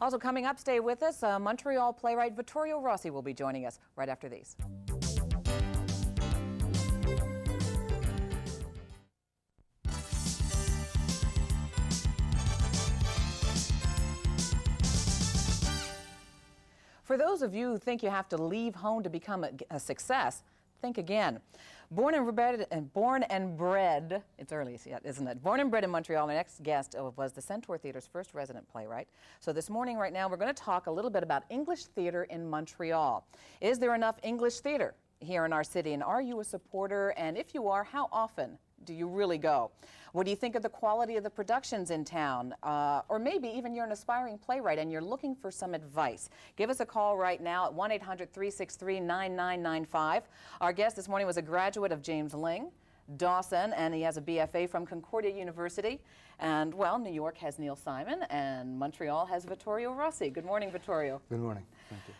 Also coming up, stay with us. Montreal playwright Vittorio Rossi will be joining us right after these. For those of you who think you have to leave home to become a success, think again. Born and bred, it's early yet, isn't it? Born and bred in Montreal, our next guest was the Centaur Theatre's first resident playwright. So this morning, right now, we're going to talk a little bit about English theater in Montreal. Is there enough English theater here in our city? And are you a supporter? And if you are, how often do you really go? What do you think of the quality of the productions in town? Or maybe even you're an aspiring playwright and you're looking for some advice. Give us a call right now at 1-800-363-9995. Our guest this morning was a graduate of James Ling, Dawson, and he has a BFA from Concordia University. And, well, New York has Neil Simon, and Montreal has Vittorio Rossi. Good morning, Vittorio. Good morning. Thank you.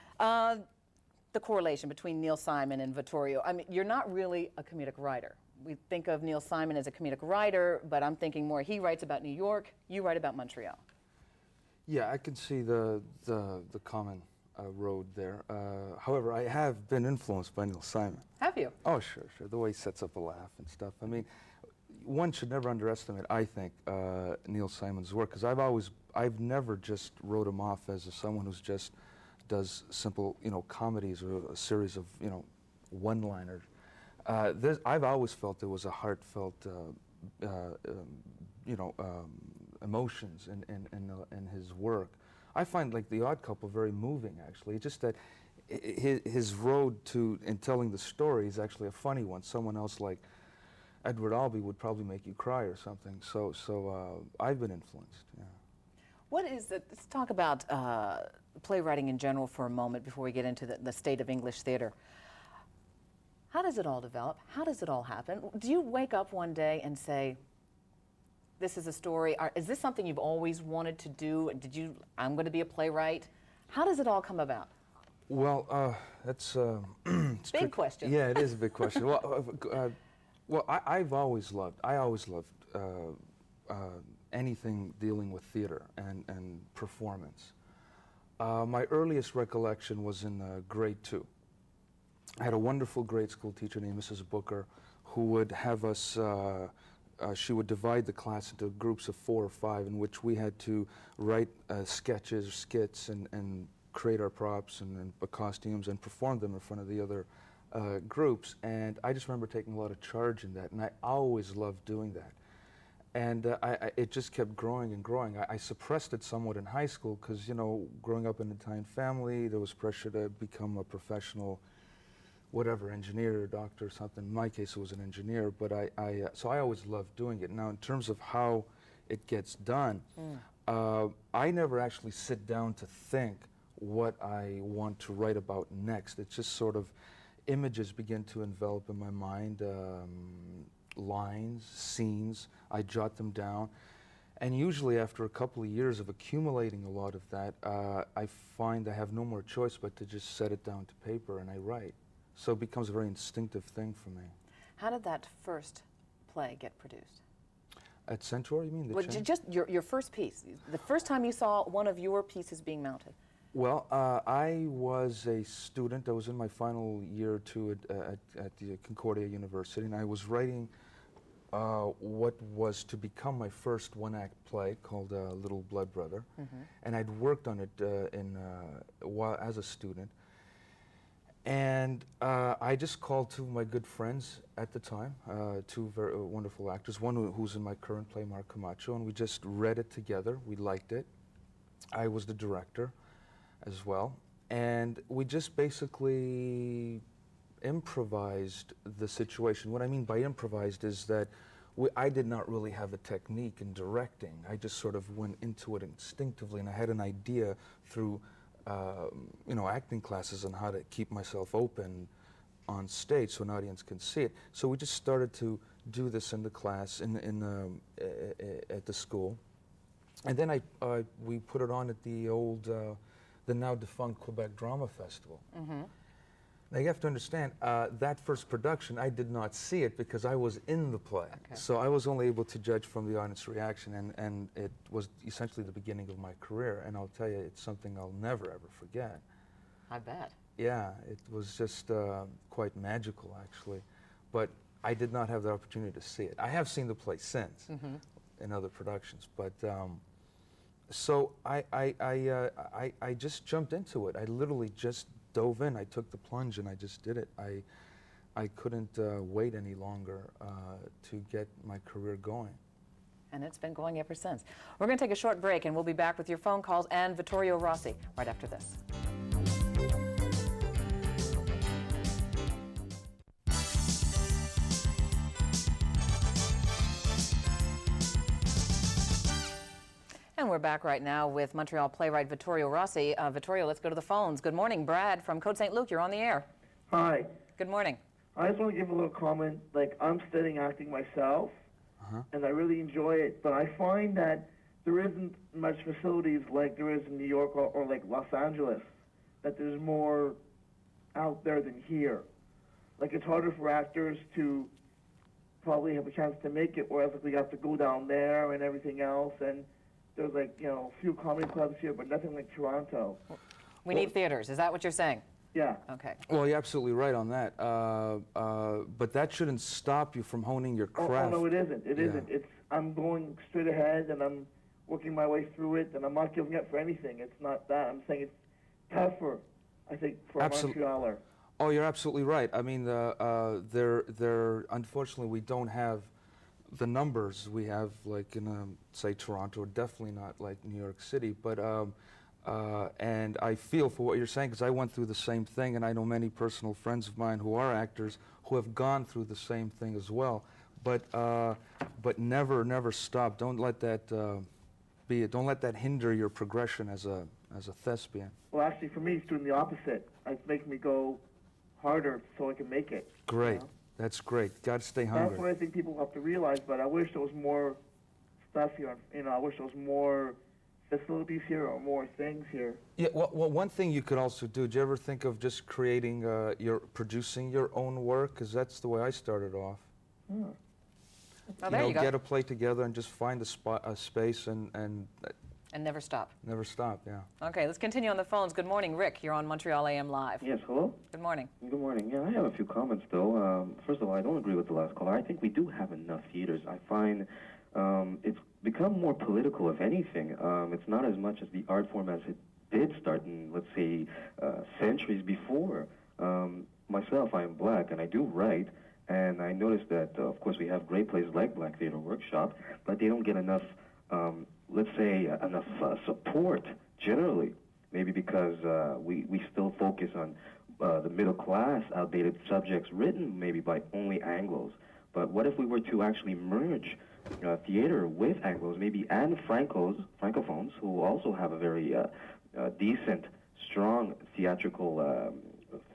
The correlation between Neil Simon and Vittorio. I mean, you're not really a comedic writer. We think of Neil Simon as a comedic writer, but I'm thinking more he writes about New York, you write about Montreal. Yeah, I can see the common road there. However, I have been influenced by Neil Simon. Have you? Oh, sure. The way he sets up a laugh and stuff. I mean, one should never underestimate, I think, Neil Simon's work, because I've never just wrote him off as someone who's just does simple, comedies or a series of, one-liners. I've always felt there was a heartfelt, emotions in his work. I find, like, The Odd Couple very moving, actually. It's just that his road in telling the story is actually a funny one. Someone else like Edward Albee would probably make you cry or something. So I've been influenced, yeah. Let's talk about playwriting in general for a moment before we get into the state of English theater. How does it all develop? How does it all happen? Do you wake up one day and say, this is a story? Is this something you've always wanted to do? I'm going to be a playwright? How does it all come about? Well, that's a big question. Yeah, it is a big question. I always loved anything dealing with theater and performance. My earliest recollection was in grade 2. I had a wonderful grade school teacher named Mrs. Booker who would have us, she would divide the class into groups of 4 or 5 in which we had to write sketches or skits and create our props and costumes and perform them in front of the other groups. And I just remember taking a lot of charge in that, and I always loved doing that. And it just kept growing and growing. I suppressed it somewhat in high school because, growing up in an Italian family, there was pressure to become a professional whatever, engineer or doctor or something. In my case, it was an engineer, but so I always loved doing it. Now, in terms of how it gets done, I never actually sit down to think what I want to write about next. It's just sort of images begin to envelop in my mind, lines, scenes, I jot them down. And usually after a couple of years of accumulating a lot of that, I find I have no more choice but to just set it down to paper and I write. So it becomes a very instinctive thing for me. How did that first play get produced? At Centaur, you mean? Just your first piece, the first time you saw one of your pieces being mounted. Well, I was a student. I was in my final year or two at the Concordia University, and I was writing what was to become my first one-act play called Little Blood Brother. And I'd worked on it as a student. And I just called 2 of my good friends at the time, 2 very wonderful actors, one who's in my current play, Mark Camacho, and we just read it together. We liked it. I was the director as well. And we just basically improvised the situation. What I mean by improvised is that I did not really have a technique in directing. I just sort of went into it instinctively, and I had an idea through acting classes on how to keep myself open on stage so an audience can see it. So we just started to do this in the class at the school, and then we put it on at the now defunct Quebec Drama Festival. Now you have to understand, that first production, I did not see it because I was in the play. Okay. So I was only able to judge from the audience reaction, and it was essentially the beginning of my career. And I'll tell you, it's something I'll never, ever forget. I bet. Yeah, it was just quite magical, actually. But I did not have the opportunity to see it. I have seen the play since in other productions, but so I just jumped into it. I literally just dove in. I took the plunge and I just did it. I couldn't wait any longer to get my career going. And it's been going ever since. We're going to take a short break, and we'll be back with your phone calls and Vittorio Rossi right after this. And we're back right now with Montreal playwright Vittorio Rossi. Vittorio, let's go to the phones. Good morning, Brad from Côte St. Luc. You're on the air. Hi. Good morning. I just want to give a little comment. Like, I'm studying acting myself, and I really enjoy it, but I find that there isn't much facilities like there is in New York or like Los Angeles, that there's more out there than here. Like, it's harder for actors to probably have a chance to make it, whereas like, we have to go down there and everything else, and there's like, you know, a few comedy clubs here, but nothing like Toronto. We need theaters. Is that what you're saying? Yeah. Okay. Well, you're absolutely right on that. But that shouldn't stop you from honing your craft. Oh, no, it isn't. It isn't. It's, I'm going straight ahead, and I'm working my way through it, and I'm not giving up for anything. It's not that. I'm saying it's tougher, I think, for a Montrealer. Oh, you're absolutely right. I mean, unfortunately, we don't have the numbers we have, like in, say, Toronto, or definitely not like New York City. But and I feel for what you're saying, because I went through the same thing, and I know many personal friends of mine who are actors who have gone through the same thing as well. But never stop. Don't let that don't let that hinder your progression as a thespian. Well, actually, for me, it's doing the opposite. It's making me go harder so I can make it. Great. You know? That's great. Got to stay hungry. That's what I think people have to realize, but I wish there was more stuff here. You know, I wish there was more facilities here or more things here. Yeah, well, one thing you could also do, did you ever think of just creating, producing your own work? Because that's the way I started off. Oh, there you go. Get a play together and just find a space and never stop. never stop, yeah. Okay, let's continue on the phones. Good morning, Rick. You're on Montreal AM Live. Yes, hello? Good morning. Good morning. Yeah, I have a few comments, though. First of all, I don't agree with the last caller. I think we do have enough theaters. I find it's become more political, if anything. It's not as much as the art form as it did start in, let's say, centuries before. Myself, I am black, and I do write, and I noticed that, of course, we have great places like Black Theater Workshop, but they don't get enough, let's say, enough support, generally. Maybe because we still focus on the middle class, outdated subjects written maybe by only Anglos. But what if we were to actually merge theater with Anglos, maybe, and Francophones, who also have a very decent, strong theatrical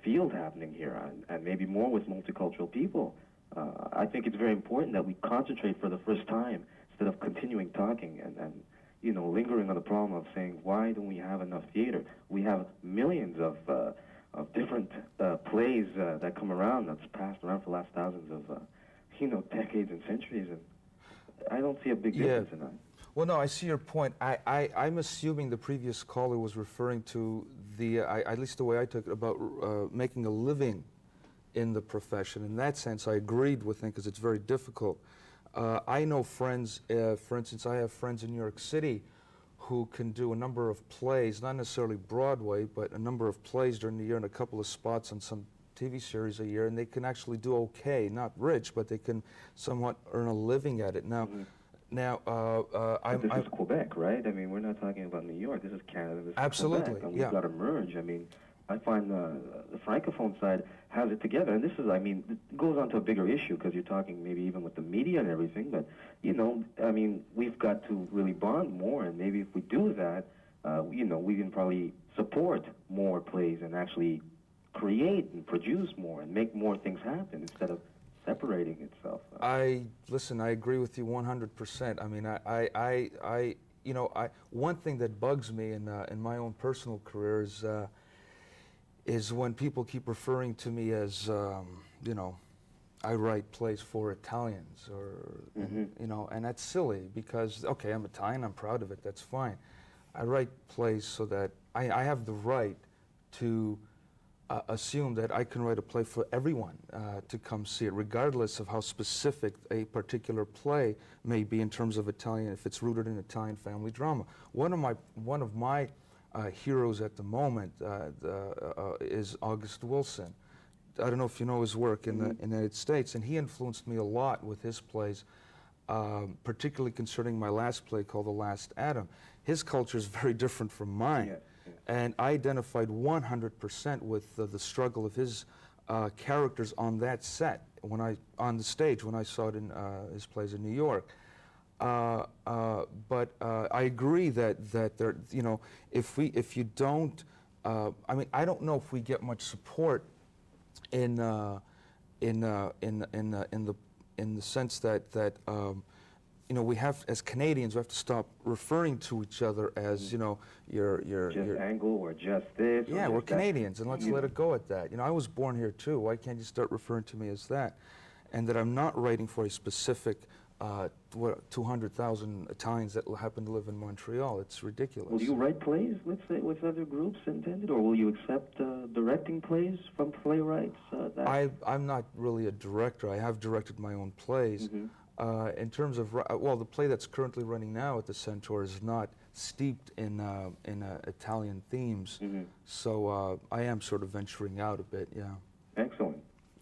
field happening here, and maybe more with multicultural people. I think it's very important that we concentrate for the first time instead of continuing talking and you know, lingering on the problem of saying, why don't we have enough theater? We have millions of different plays that come around, that's passed around for the last thousands of, you know, decades and centuries, and I don't see a big difference in that. Well, no, I see your point. I'm assuming the previous caller was referring to the, at least the way I took it, about making a living in the profession. In that sense, I agreed with him, because it's very difficult. I know friends, for instance, I have friends in New York City who can do a number of plays, not necessarily Broadway, but a number of plays during the year and a couple of spots on some TV series a year, and they can actually do okay, not rich, but they can somewhat earn a living at it. Now, This is Quebec, right? I mean, we're not talking about New York. This is Canada. This is absolutely, Quebec, and yeah. we've got to merge. I mean, I find the Francophone side has it together, and this is, I mean, it goes on to a bigger issue, because you're talking maybe even with the media and everything, but, you know, I mean, we've got to really bond more, and maybe if we do that, you know, we can probably support more plays and actually create and produce more and make more things happen instead of separating itself. Listen, I agree with you 100%. I mean, you know, one thing that bugs me in my own personal career is, is when people keep referring to me as, you know, I write plays for Italians, or, you know, and that's silly because, okay, I'm Italian, I'm proud of it, that's fine. I write plays so that I have the right to assume that I can write a play for everyone to come see it, regardless of how specific a particular play may be in terms of Italian, if it's rooted in Italian family drama. One of my heroes at the moment is August Wilson. I don't know if you know his work in the United States, and he influenced me a lot with his plays, particularly concerning my last play called The Last Adam. His culture is very different from mine, and I identified 100% with the struggle of his characters on that set, on the stage when I saw it in his plays in New York. But I agree that there, you know, if you don't, I mean, I don't know if we get much support in the sense that you know, we have, as Canadians, we have to stop referring to each other as, you know, you're just Angle or just this. Yeah, or we're just that. Canadians, and let's let it go at that. You know, I was born here too. Why can't you start referring to me as that? And that I'm not writing for a specific 200,000 Italians that happen to live in Montreal. It's ridiculous. Will you write plays, let's say, with other groups intended, or will you accept directing plays from playwrights? I'm not really a director. I have directed my own plays. In terms of, well, the play that's currently running now at the Centaur is not steeped in Italian themes, so I am sort of venturing out a bit, yeah. Excellent.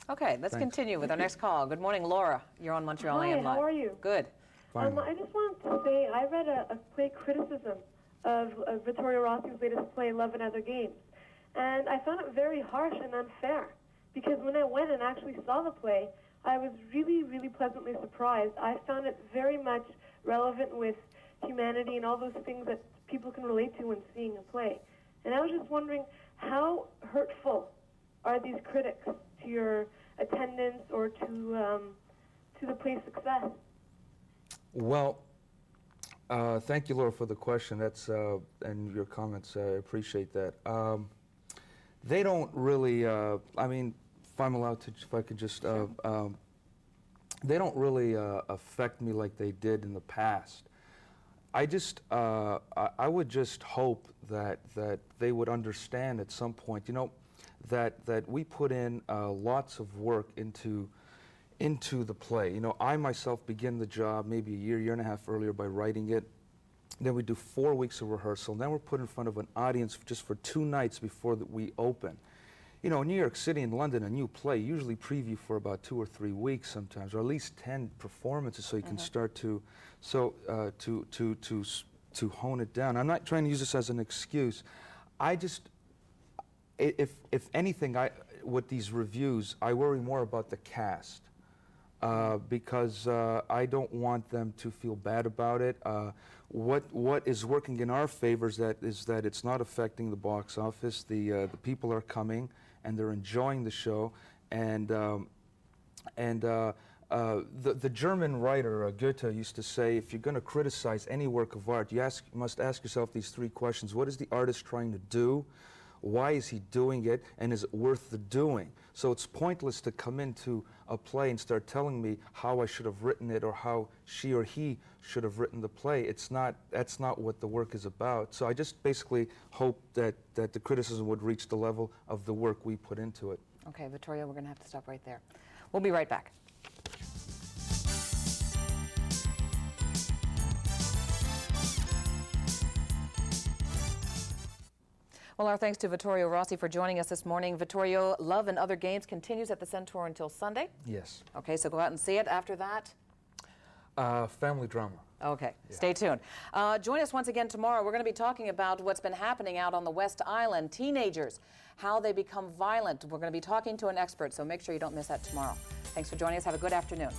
Okay, let's continue with our next call. Good morning, Laura. You're on Montreal Hi, AM Live. how are you? Good. Fine. I just wanted to say I read a play criticism of Vittorio Rossi's latest play, Love and Other Games, and I found it very harsh and unfair because when I went and actually saw the play, I was really, really pleasantly surprised. I found it very much relevant with humanity and all those things that people can relate to when seeing a play. And I was just wondering, how hurtful are these critics to your attendance or to the play's success? Well, thank you, Laura, for the question. That's and your comments. I appreciate that. They don't really. I mean, if I could just. They don't really affect me like they did in the past. I just. I would just hope that they would understand at some point. You know, that we put in lots of work into the play. You know, I myself begin the job maybe a year and a half earlier by writing it. Then we do 4 weeks of rehearsal. Then we're put in front of an audience just for 2 nights before we open. You know, in New York City and London, a new play usually preview for about 2 or 3 weeks sometimes, or at least 10 performances, so you can start to hone it down. I'm not trying to use this as an excuse. I just, if anything, with these reviews, I worry more about the cast. Because I don't want them to feel bad about it. What is working in our favor is that it's not affecting the box office. The people are coming and they're enjoying the show, and the German writer Goethe used to say, if you're going to criticize any work of art, you must ask yourself these 3 questions: what is the artist trying to do? Why is he doing it? And is it worth the doing? So it's pointless to come into a play and start telling me how I should have written it or how she or he should have written the play. That's not what the work is about. So I just basically hope that the criticism would reach the level of the work we put into it. Okay, Vittorio, we're going to have to stop right there. We'll be right back. Well, our thanks to Vittorio Rossi for joining us this morning. Vittorio, Love and Other Games continues at the Centaur until Sunday. Yes. Okay, so go out and see it. After that? Family drama. Okay, stay tuned. Join us once again tomorrow. We're going to be talking about what's been happening out on the West Island. Teenagers, how they become violent. We're going to be talking to an expert, so make sure you don't miss that tomorrow. Thanks for joining us. Have a good afternoon.